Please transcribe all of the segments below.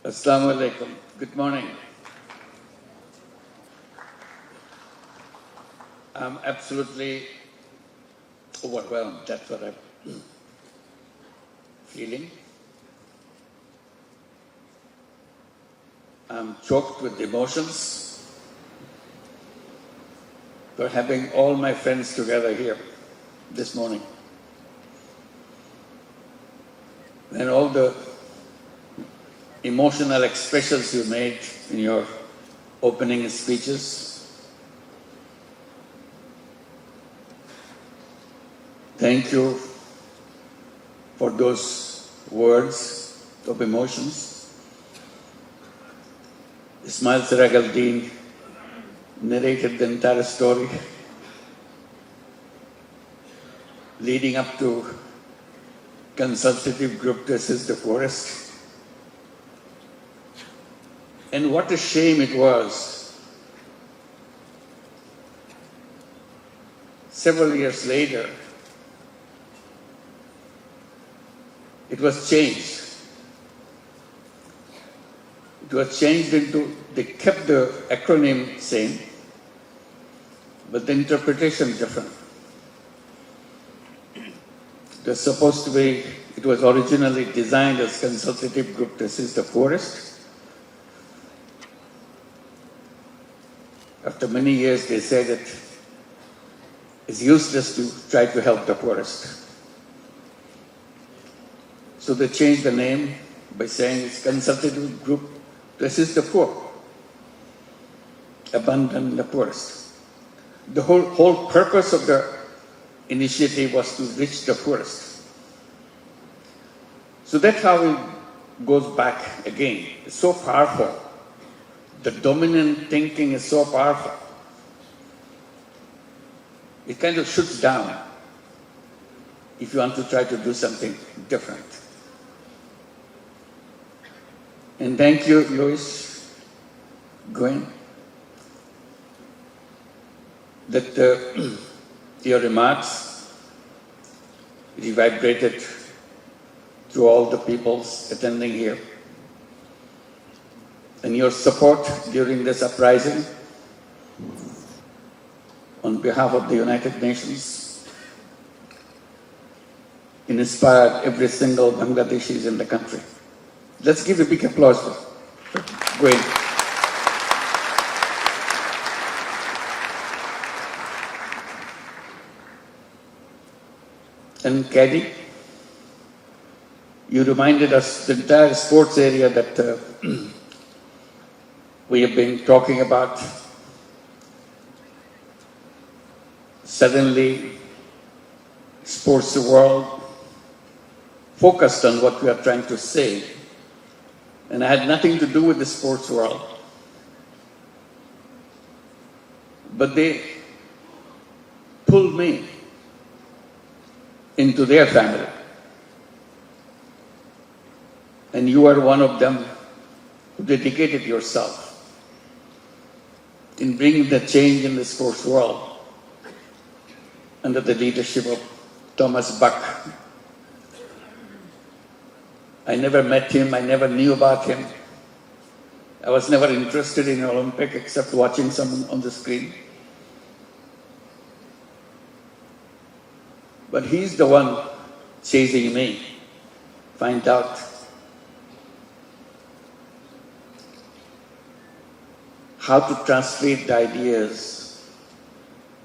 Assalamu alaikum. Good morning. I'm absolutely overwhelmed. That's what I'm feeling. I'm choked with emotions for having all my friends together here this morning. And all the emotional expressions you made in your opening speeches. Thank you for those words of emotions. Ismail Siragaldeen narrated the entire story leading up to consultative group to assist the forest. And what a shame it was. Several years later, it was changed. It was changed into, they kept the acronym same, but the interpretation different. It was supposed to be, it was originally designed as consultative group to assist the forest. After many years, they said it is useless to try to help the poorest. So they changed the name by saying it's consultative group to assist the poor, abandon the poorest. The whole purpose of the initiative was to reach the poorest. So that's how it goes back again. It's so powerful. The dominant thinking is so powerful. It kind of shoots down if you want to try to do something different. And thank you, Louis, Gwen, that your remarks reverberated through all the peoples attending here. And your support during this uprising on behalf of the United Nations inspired every single Bangladeshi in the country. Let's give a big applause for Gwen. And Caddy, you reminded us the entire sports area that we have been talking about. Suddenly, sports world focused on what we are trying to say. And I had nothing to do with the sports world. But they pulled me into their family. And you are one of them who dedicated yourself in bringing the change in the sports world under the leadership of Thomas Buck. I never met him, I never knew about him. I was never interested in Olympic except watching someone on the screen. But he's the one chasing me, find out how to translate the ideas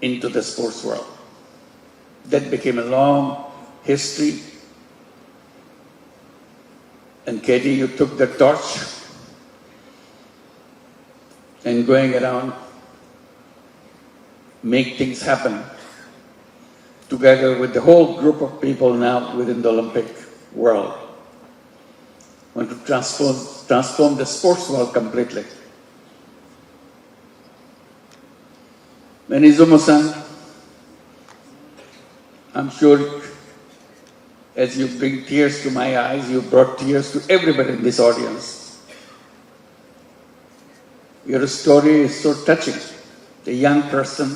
into the sports world. That became a long history. And Katie, you took the torch and going around, make things happen together with the whole group of people now within the Olympic world. Want to transform the sports world completely. Izumo-san, I'm sure as you bring tears to my eyes, you brought tears to everybody in this audience. Your story is so touching. The young person,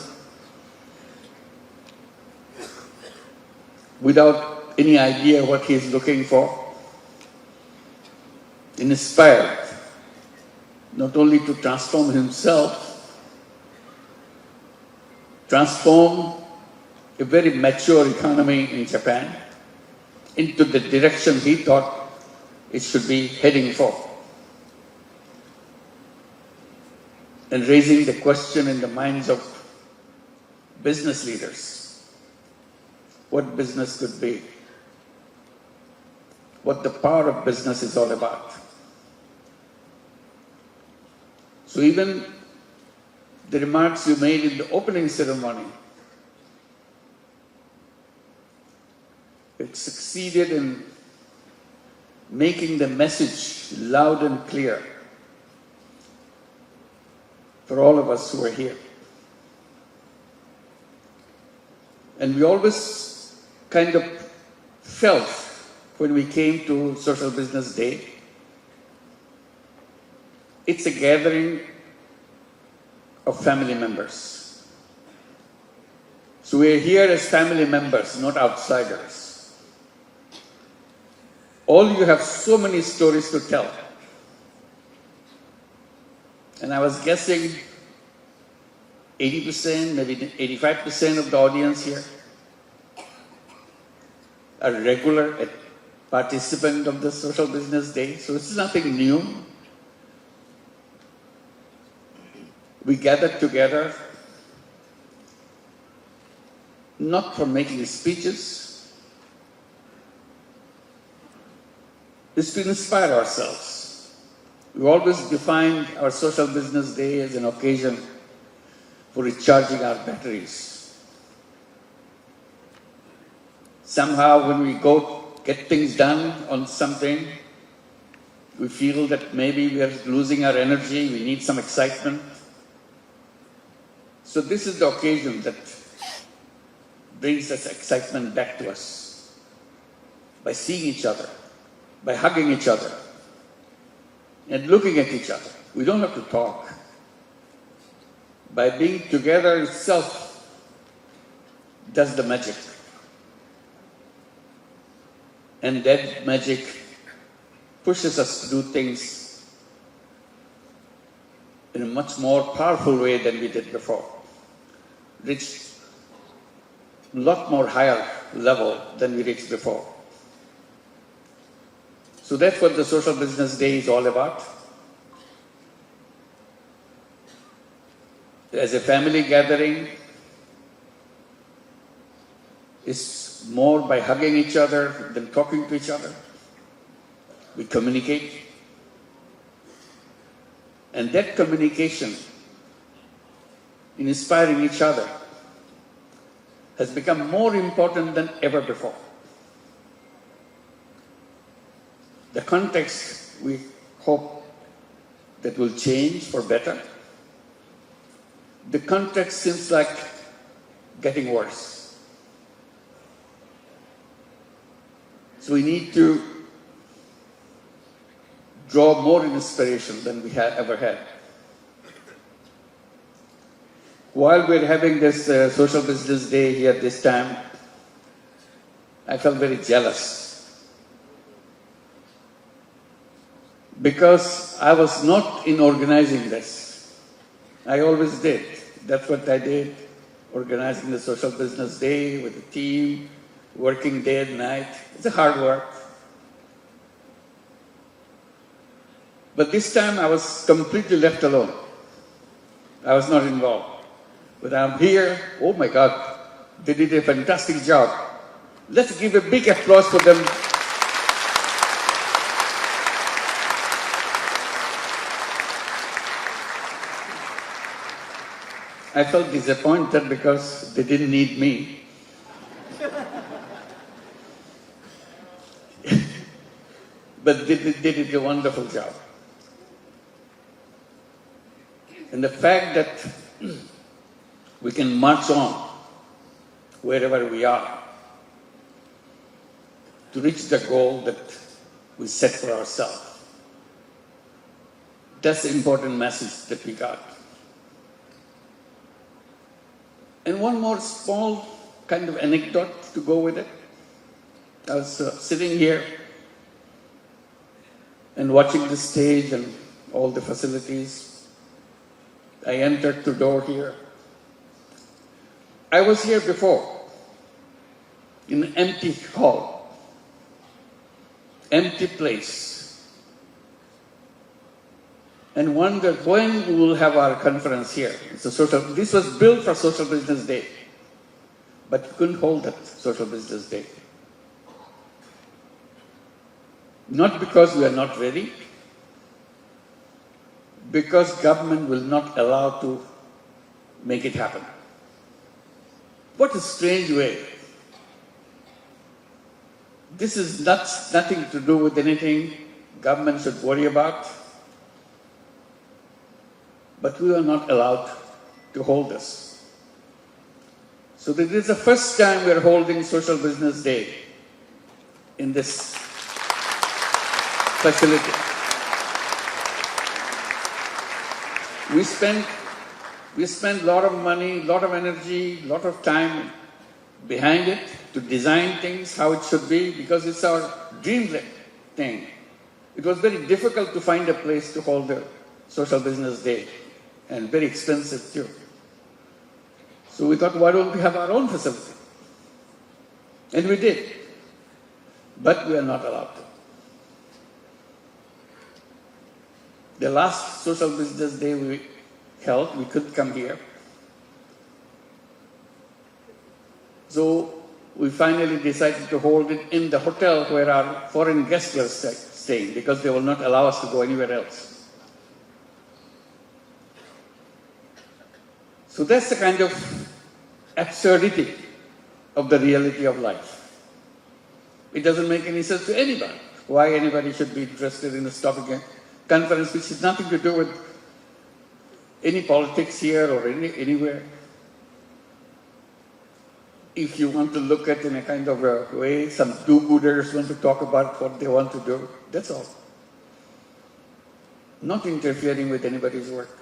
without any idea what he is looking for, inspired not only to transform himself, transform a very mature economy in Japan into the direction he thought it should be heading for. And raising the question in the minds of business leaders, what business could be, what the power of business is all about. So even the remarks you made in the opening ceremony, it succeeded in making the message loud and clear for all of us who are here. And we always kind of felt when we came to Social Business Day, it's a gathering of family members. So we're here as family members, not outsiders. All you have so many stories to tell. And I was guessing 80%, maybe 85% of the audience here are regular participants of the Social Business Day. So it's nothing new. We gathered together not for making speeches, it's to inspire ourselves. We always defined our Social Business Day as an occasion for recharging our batteries. Somehow when we go get things done on something, we feel that maybe we are losing our energy, we need some excitement. So this is the occasion that brings us excitement back to us. By seeing each other, by hugging each other, and looking at each other. We don't have to talk. By being together itself does the magic. And that magic pushes us to do things in a much more powerful way than we did before. Reach a lot more higher level than we reached before. So that's what the Social Business Day is all about. As a family gathering, it's more by hugging each other than talking to each other. We communicate. And that communication in inspiring each other has become more important than ever before. The context, we hope that will change for better. The context seems like getting worse. So we need to draw more inspiration than we have ever had. While we're having this Social Business Day here this time, I felt very jealous. Because I was not in organizing this. I always did. That's what I did, organizing the Social Business Day with the team, working day and night. It's a hard work. But this time I was completely left alone. I was not involved. But I'm here, oh my God, they did a fantastic job. Let's give a big applause for them. I felt disappointed because they didn't need me. But they did a wonderful job. And the fact that we can march on wherever we are to reach the goal that we set for ourselves. That's the important message that we got. And one more small kind of anecdote to go with it. I was sitting here and watching the stage and all the facilities. I entered the door here. I was here before, in an empty hall, empty place, and wondered when we will have our conference here. This was built for Social Business Day, but we couldn't hold that Social Business Day. Not because we are not ready, because government will not allow to make it happen. What a strange way. This is nothing to do with anything government should worry about, but we are not allowed to hold this. So this is the first time we are holding Social Business Day in this facility. We spend a lot of money, a lot of energy, a lot of time behind it to design things how it should be, because it's our dream thing. It was very difficult to find a place to hold the Social Business Day, and very expensive too. So we thought, why don't we have our own facility? And we did, but we are not allowed to. The last Social Business Day we held, we could come here. So we finally decided to hold it in the hotel where our foreign guests were staying, because they will not allow us to go anywhere else. So that's the kind of absurdity of the reality of life. It doesn't make any sense to anybody. Why anybody should be interested in this topic conference, which has nothing to do with any politics here or anywhere. If you want to look at it in a kind of a way, some do-gooders want to talk about what they want to do, that's all. Not interfering with anybody's work.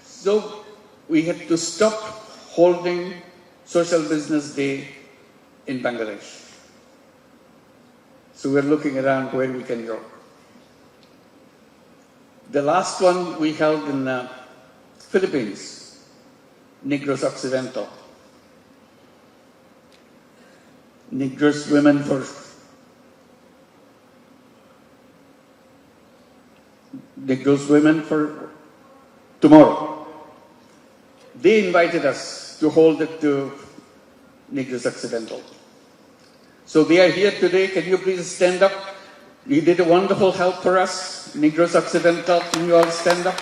So we had to stop holding Social Business Day in Bangladesh. So we're looking around where we can go. The last one we held in Philippines, Negros Occidental. Negros Women for Tomorrow. They invited us to hold it to Negros Occidental. So they are here today. Can you please stand up? You did a wonderful help for us. Negros Occidental, can you all stand up?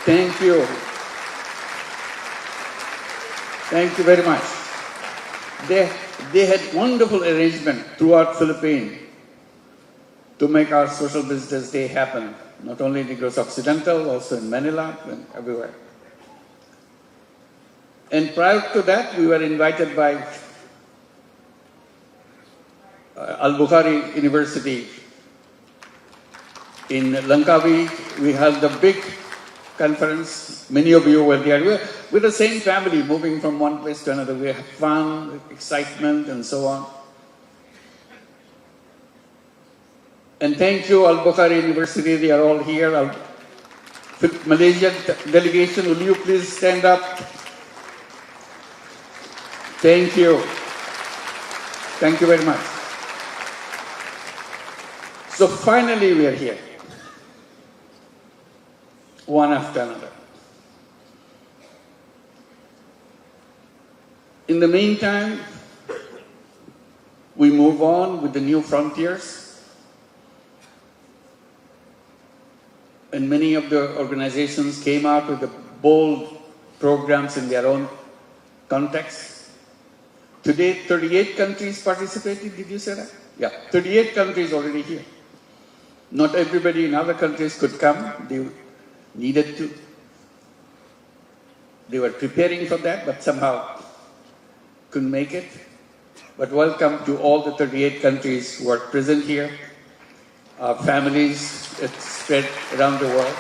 Thank you. Thank you very much. They had wonderful arrangement throughout Philippines to make our Social Business Day happen. Not only in Negros Occidental, also in Manila and everywhere. And prior to that, we were invited by Al-Bukhari University in Langkawi. We held a big conference. Many of you were there. We're the same family, moving from one place to another. We have fun, excitement, and so on. And thank you, Al-Bukhari University. They are all here. Malaysian delegation, will you please stand up? Thank you. Thank you very much. So finally we are here, one after another. In the meantime, we move on with the new frontiers. And many of the organizations came out with the bold programs in their own context. Today, 38 countries participated, did you say that? Yeah, 38 countries already here. Not everybody in other countries could come. They needed to. They were preparing for that, but somehow couldn't make it. But welcome to all the 38 countries who are present here. Our families spread around the world.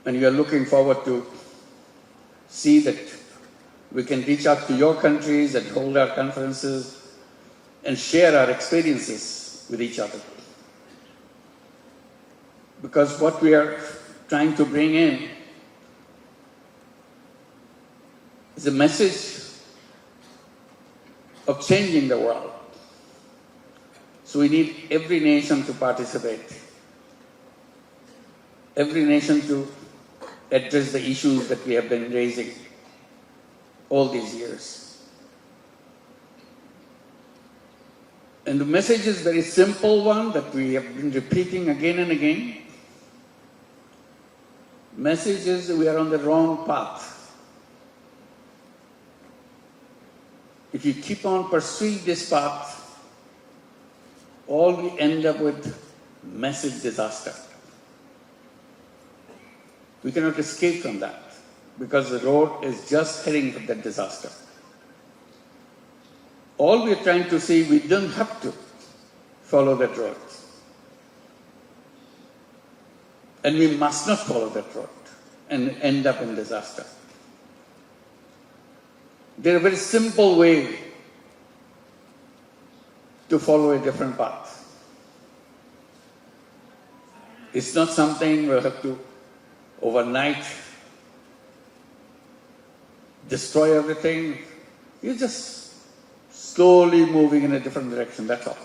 And we are looking forward to see that we can reach out to your countries and hold our conferences and share our experiences with each other. Because what we are trying to bring in is a message of changing the world. So we need every nation to participate, every nation to address the issues that we have been raising all these years. And the message is a very simple one that we have been repeating again and again. Message is we are on the wrong path. If you keep on pursuing this path, all we end up with massive disaster. We cannot escape from that because the road is just heading for that disaster. All we are trying to say, we don't have to follow that road. And we must not follow that road and end up in disaster. There is a very simple way to follow a different path. It's not something we'll have to overnight destroy everything. You're just slowly moving in a different direction, that's all.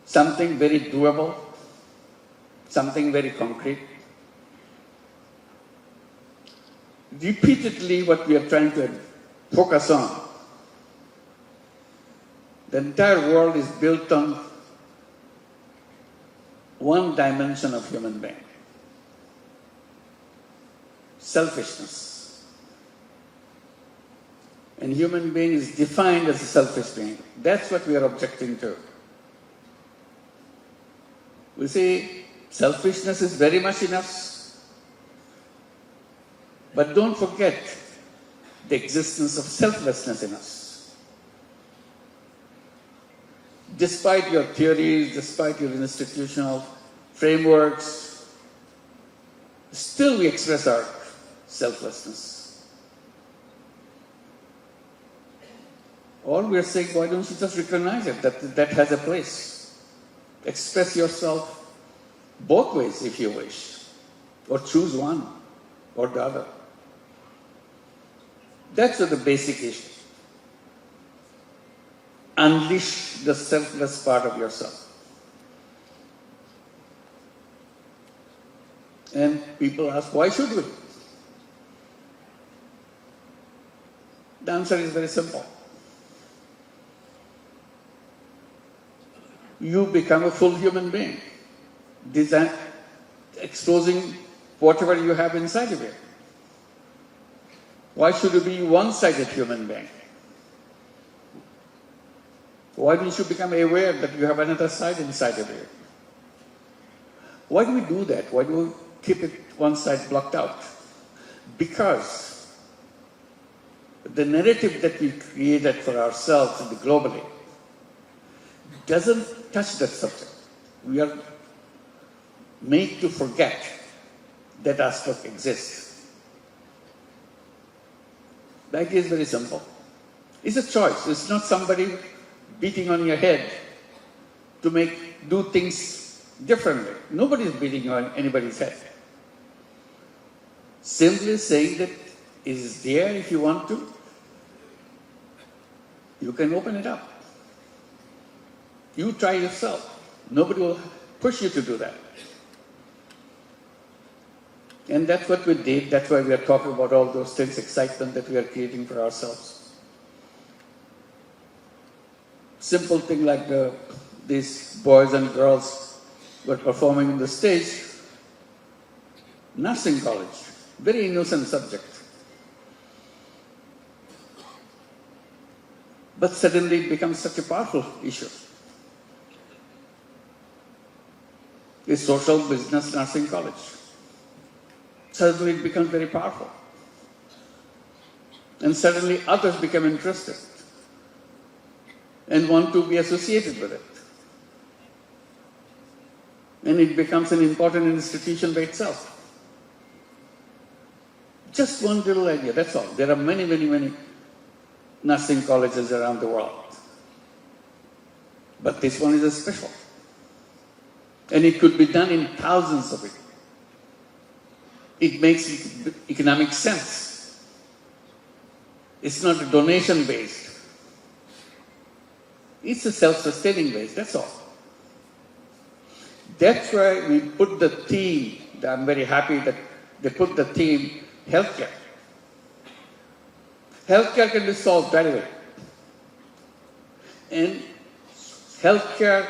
Something very doable, something very concrete. Repeatedly, what we are trying to focus on, the entire world is built on one dimension of human being: selfishness. And human being is defined as a selfish being. That's what we are objecting to. We say selfishness is very much in us, but don't forget the existence of selflessness in us. Despite your theories, despite your institutional frameworks, still we express our selflessness. All we are saying, why don't you just recognize it, that has a place. Express yourself both ways if you wish, or choose one or the other. That's the basic issue. Unleash the selfless part of yourself. And people ask, why should we? The answer is very simple. You become a full human being, exposing whatever you have inside of you. Why should you be a one-sided human being? Why don't you become aware that you have another side inside of you? Why do we do that? Why do we keep it one side blocked out? Because the narrative that we created for ourselves and globally doesn't touch that subject. We are made to forget that aspect exists. The idea is very simple. It's a choice. It's not somebody beating on your head to do things differently. Nobody is beating on anybody's head. Simply saying that it is there if you want to. You can open it up. You try yourself. Nobody will push you to do that. And that's what we did. That's why we are talking about all those things, excitement that we are creating for ourselves. Simple thing like these boys and girls were performing on the stage. Nursing college, very innocent subject. But suddenly it becomes such a powerful issue. A social business nursing college. Suddenly it becomes very powerful. And suddenly others become interested and want to be associated with it. And it becomes an important institution by itself. Just one little idea, that's all. There are many, many, many nursing colleges around the world. But this one is a special. And it could be done in thousands of it. It makes economic sense. It's not a donation based. It's a self-sustaining base, that's all. That's why we put the theme, I'm very happy that they put the theme, healthcare. Healthcare can be solved right away. And healthcare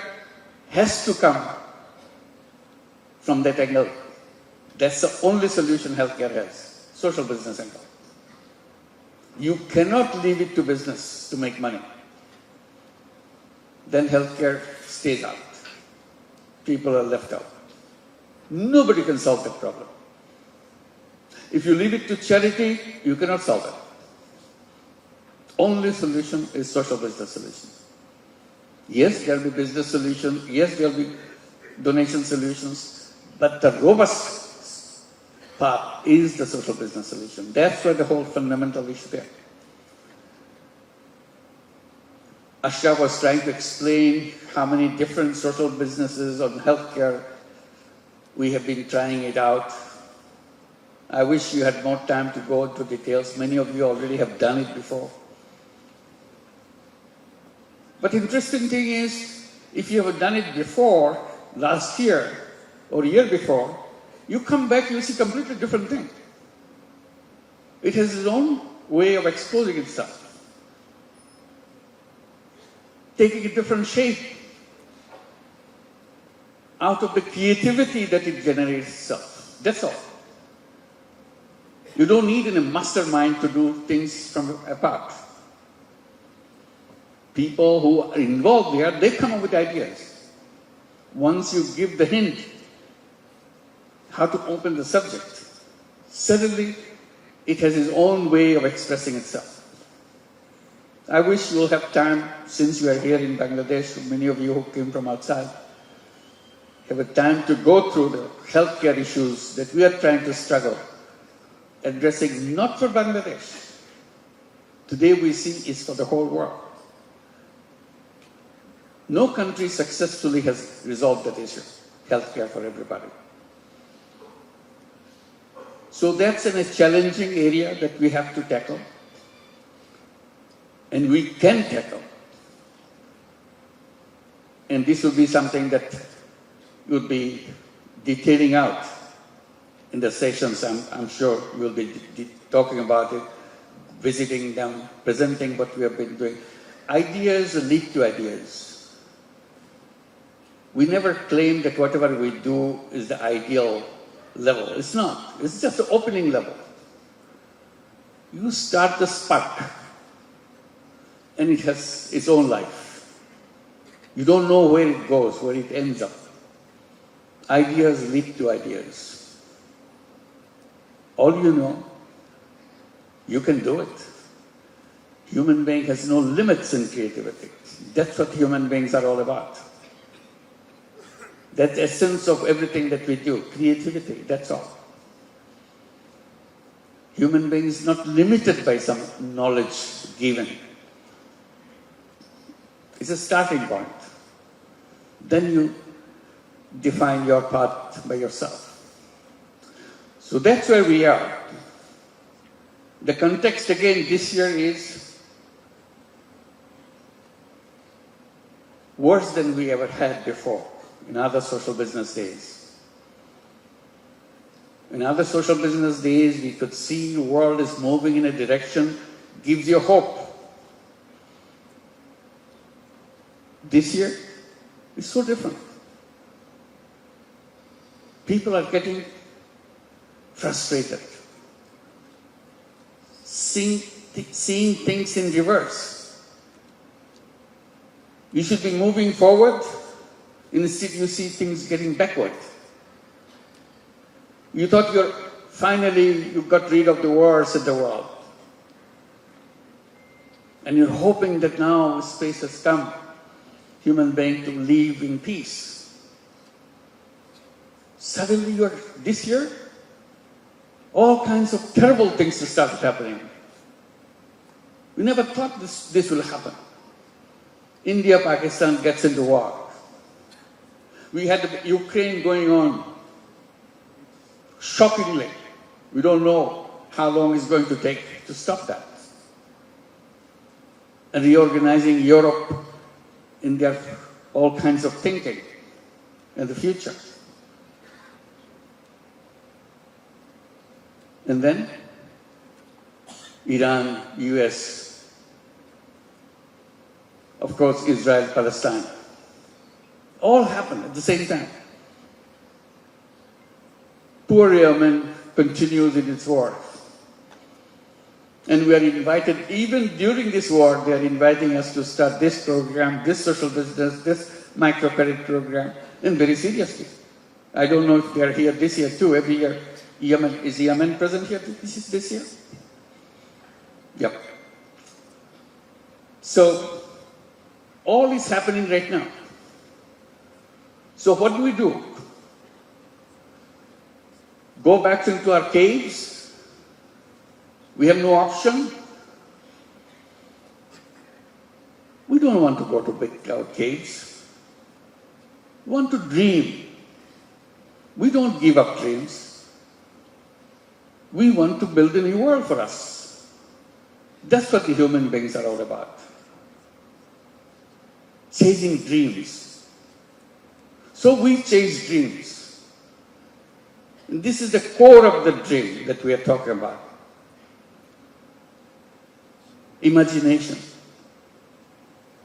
has to come from that angle. That's the only solution healthcare has, social business angle. You cannot leave it to business to make money. Then healthcare stays out. People are left out. Nobody can solve that problem. If you leave it to charity, you cannot solve it. Only solution is social business solution. Yes, there will be business solutions. Yes, there will be donation solutions. But the robust part is the social business solution. That's where the whole fundamental issue there. Ashraf was trying to explain how many different social businesses on healthcare we have been trying it out. I wish you had more time to go into details. Many of you already have done it before. But interesting thing is, if you have done it before, last year or year before, you come back, you see completely different thing. It has its own way of exposing itself, taking a different shape out of the creativity that it generates itself. That's all. You don't need a mastermind to do things from apart. People who are involved here, they come up with ideas. Once you give the hint how to open the subject, suddenly it has its own way of expressing itself. I wish you will have time, since you are here in Bangladesh, many of you who came from outside, have a time to go through the healthcare issues that we are trying to struggle, addressing not for Bangladesh. Today we see is for the whole world. No country successfully has resolved that issue, healthcare for everybody. So that's a challenging area that we have to tackle. And we can tackle. And this will be something that we'll be detailing out in the sessions. I'm sure we'll be talking about it, visiting them, presenting what we have been doing. Ideas lead to ideas. We never claim that whatever we do is the ideal level. It's not. It's just the opening level. You start the spark, and it has its own life. You don't know where it goes, where it ends up. Ideas lead to ideas. All you know, you can do it. Human being has no limits in creativity. That's what human beings are all about. That's the essence of everything that we do, creativity, that's all. Human being is not limited by some knowledge given. It's a starting point. Then you define your path by yourself. So that's where we are. The context again this year is worse than we ever had before in other social business days. In other social business days, we could see the world is moving in a direction, gives you hope. This year, it's so different. People are getting frustrated, seeing things in reverse. You should be moving forward, instead you see things getting backward. You thought you got rid of the wars in the world. And you're hoping that now space has come, human being to live in peace. Suddenly this year, all kinds of terrible things started happening. We never thought this will happen. India, Pakistan gets into war. We had Ukraine going on. Shockingly, we don't know how long it's going to take to stop that. And reorganizing Europe in their all kinds of thinking in the future. And then Iran, US, of course Israel, Palestine. All happened at the same time. Poor Yemen continues in its war. And we are invited, even during this war, they are inviting us to start this program, this social business, this microcredit program, and very seriously. I don't know if they are here this year too. Every year, is Yemen present here this year? Yep. So, all is happening right now. So what do? Go back into our caves? We have no option? We don't want to go to big cloud caves. We want to dream. We don't give up dreams. We want to build a new world for us. That's what the human beings are all about. Chasing dreams. So we chase dreams. And this is the core of the dream that we are talking about. Imagination.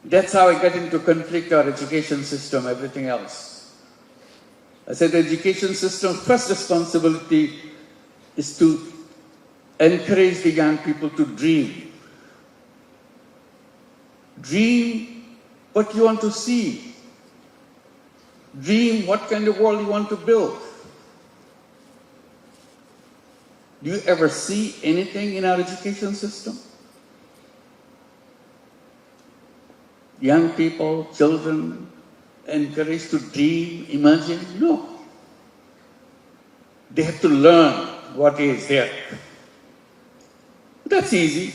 That's how I get into conflict, our education system, everything else. I said the education system's first responsibility is to encourage the young people to dream. Dream what you want to see. Dream what kind of world you want to build. Do you ever see anything in our education system? Young people, children, encouraged to dream, imagine? No. They have to learn what is there. That's easy.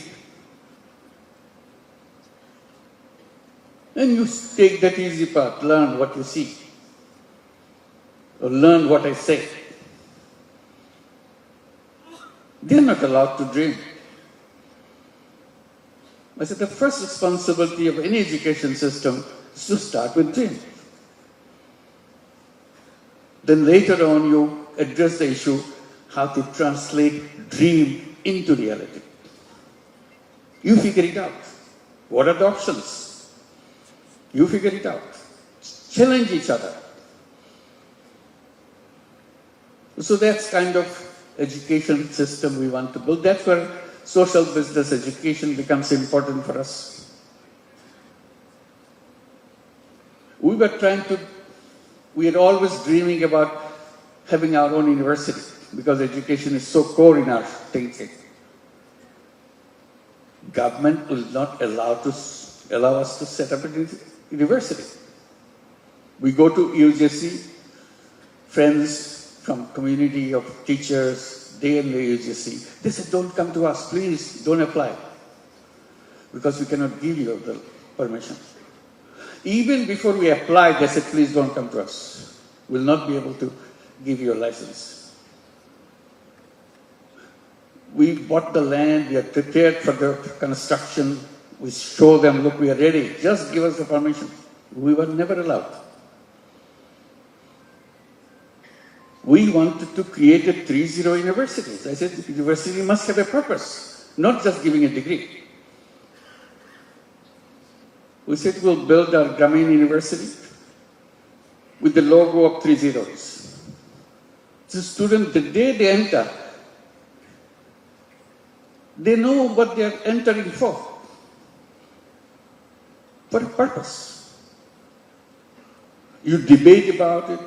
And you take that easy path, learn what you see. Or learn what I say. They're not allowed to dream. I said the first responsibility of any education system is to start with dream. Then later on you address the issue how to translate dream into reality. You figure it out. What are the options? You figure it out. Challenge each other. So that's kind of education system we want to build. That's where social business education becomes important for us. We had always dreaming about having our own university because education is so core in our thinking. Government will not allow us to set up a university. We go to UGC, friends from community of teachers, they in the UGC. They said, don't come to us, please, don't apply. Because we cannot give you the permission. Even before we applied, they said, please don't come to us. We'll not be able to give you a license. We bought the land, we are prepared for the construction. We show them, look, we are ready. Just give us the permission. We were never allowed. We wanted to create a 3-0 universities. I said, the university must have a purpose, not just giving a degree. We said we'll build our Grameen University with the logo of 3 zeros. The student, the day they enter, they know what they are entering for a purpose. You debate about it,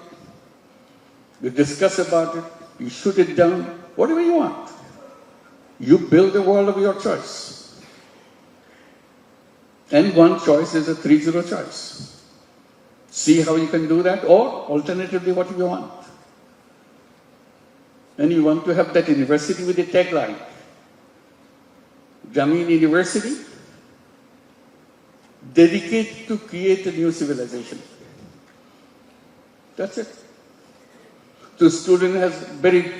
you discuss about it, you shoot it down, whatever you want. You build a world of your choice. And one choice is a 3-0 choice. See how you can do that, or alternatively what you want. And you want to have that university with a tagline. Grameen University, dedicated to create a new civilization. That's it. The student has very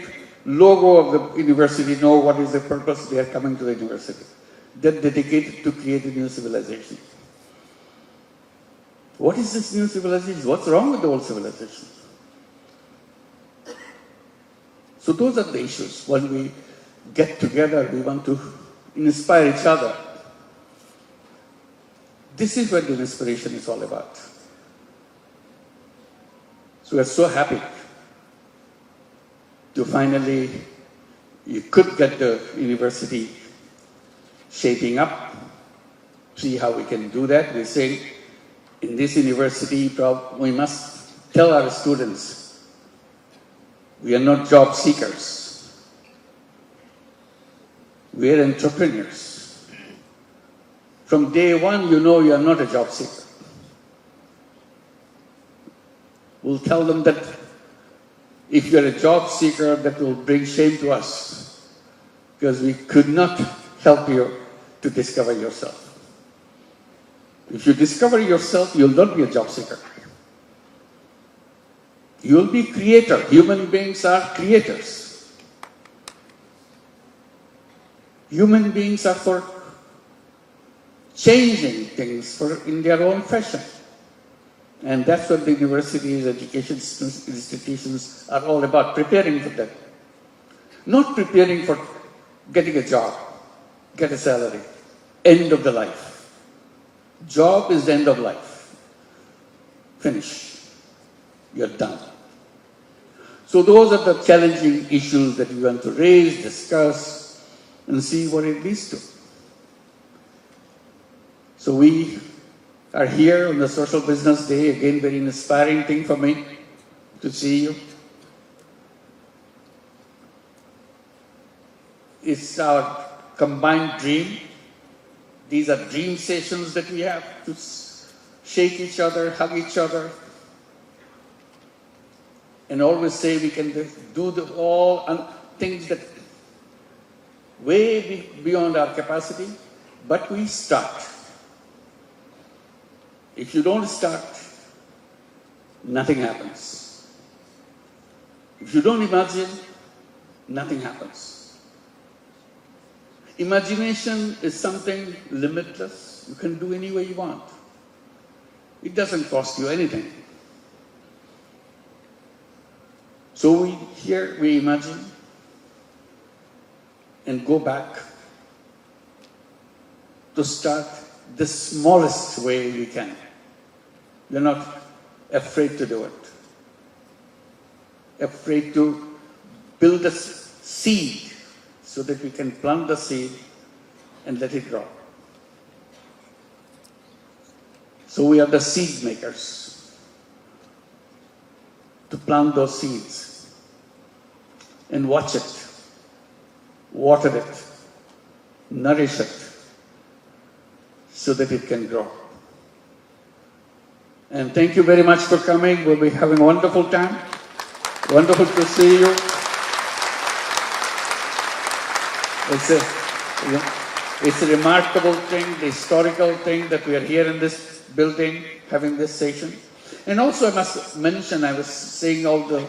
logo of the university, know what is the purpose they are coming to the university. They're dedicated to create a new civilization. What is this new civilization? What's wrong with the old civilization? So those are the issues. When we get together, we want to inspire each other. This is what the inspiration is all about. So we're so happy to finally, you could get the university shaping up, see how we can do that. We're saying in this university, we must tell our students, we are not job seekers. We are entrepreneurs. From day one, you know you are not a job seeker. We'll tell them that if you're a job seeker, that will bring shame to us because we could not help you to discover yourself. If you discover yourself, you'll not be a job seeker. You'll be a creator. Human beings are creators. Human beings are for changing things in their own fashion. And that's what the universities, education institutions are all about, preparing for that. Not preparing for getting a job, get a salary, end of the life. Job is the end of life. Finish. You're done. So those are the challenging issues that we want to raise, discuss, and see what it leads to. So we are here on the Social Business Day, again very inspiring thing for me to see you. It's our combined dream. These are dream sessions that we have to shake each other, hug each other, and always say we can do all things that way beyond our capacity, but we start. If you don't start, nothing happens. If you don't imagine, nothing happens. Imagination is something limitless. You can do any way you want. It doesn't cost you anything. So we imagine and go back to start the smallest way we can. We're not afraid to do it. Afraid to build a seed so that we can plant the seed and let it grow. So we are the seed makers to plant those seeds and watch it, water it, nourish it, so that it can grow. And thank you very much for coming. We'll be having a wonderful time. Wonderful to see you. It's a remarkable thing, the historical thing that we are here in this building having this session. And also I must mention, I was seeing all the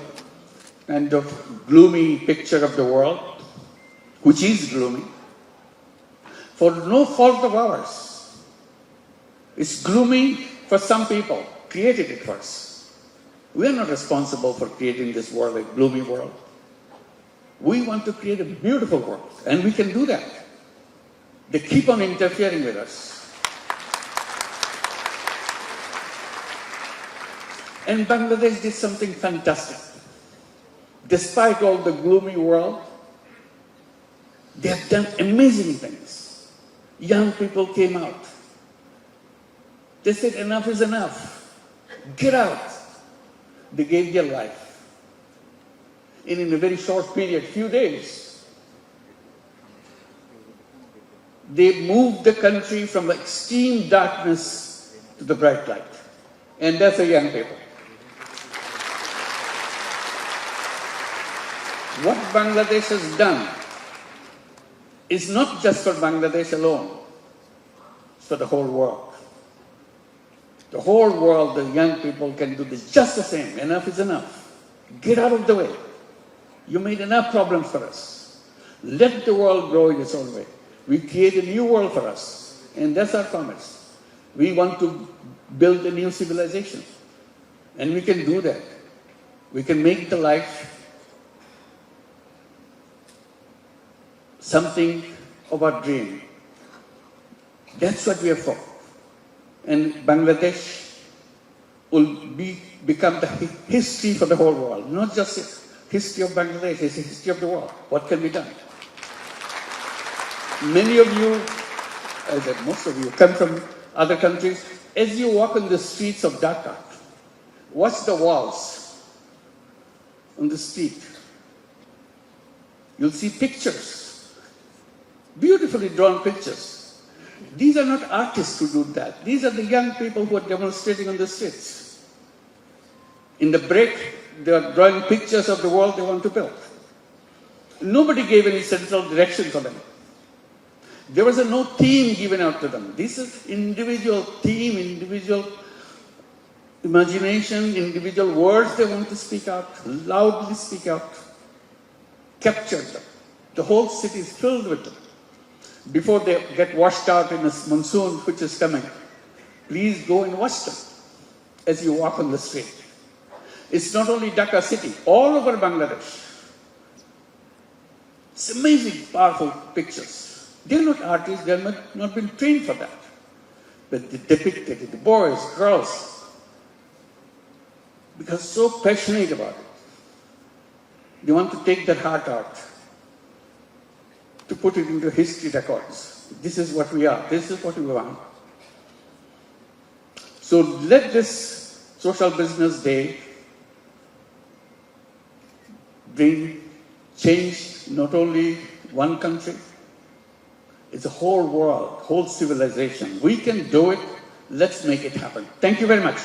kind of gloomy picture of the world, which is gloomy, for no fault of ours. It's gloomy for some people, created it first. We are not responsible for creating this world, a gloomy world. We want to create a beautiful world, and we can do that. They keep on interfering with us. And Bangladesh did something fantastic. Despite all the gloomy world, they have done amazing things. Young people came out. They said, enough is enough. Get out. They gave their life. And in a very short period, few days, they moved the country from extreme darkness to the bright light. And that's the young people. What Bangladesh has done is not just for Bangladesh alone, it's for the whole world. The whole world, the young people can do this just the same. Enough is enough. Get out of the way. You made enough problems for us. Let the world grow in its own way. We create a new world for us. And that's our promise. We want to build a new civilization. And we can do that. We can make the life something of our dream. That's what we are for. And Bangladesh will become the history for the whole world. Not just a history of Bangladesh, it's a history of the world. What can be done? Many of you, most of you, come from other countries. As you walk on the streets of Dhaka, watch the walls on the street. You'll see pictures, beautifully drawn pictures. These are not artists who do that. These are the young people who are demonstrating on the streets. In the break, they are drawing pictures of the world they want to build. Nobody gave any central direction for them. There was no theme given out to them. This is individual theme, individual imagination, individual words they want to speak out, loudly speak out, capture them. The whole city is filled with them. Before they get washed out in this monsoon which is coming, please go and watch them as you walk on the street. It's not only Dhaka city, all over Bangladesh. It's amazing, powerful pictures. They're not artists, they're not been trained for that. But they depicted it, the boys, girls, because so passionate about it. They want to take their heart out, to put it into history records. This is what we are, this is what we want. So let this Social Business Day bring change, not only one country, it's a whole world, whole civilization. We can do it. Let's make it happen. Thank you very much.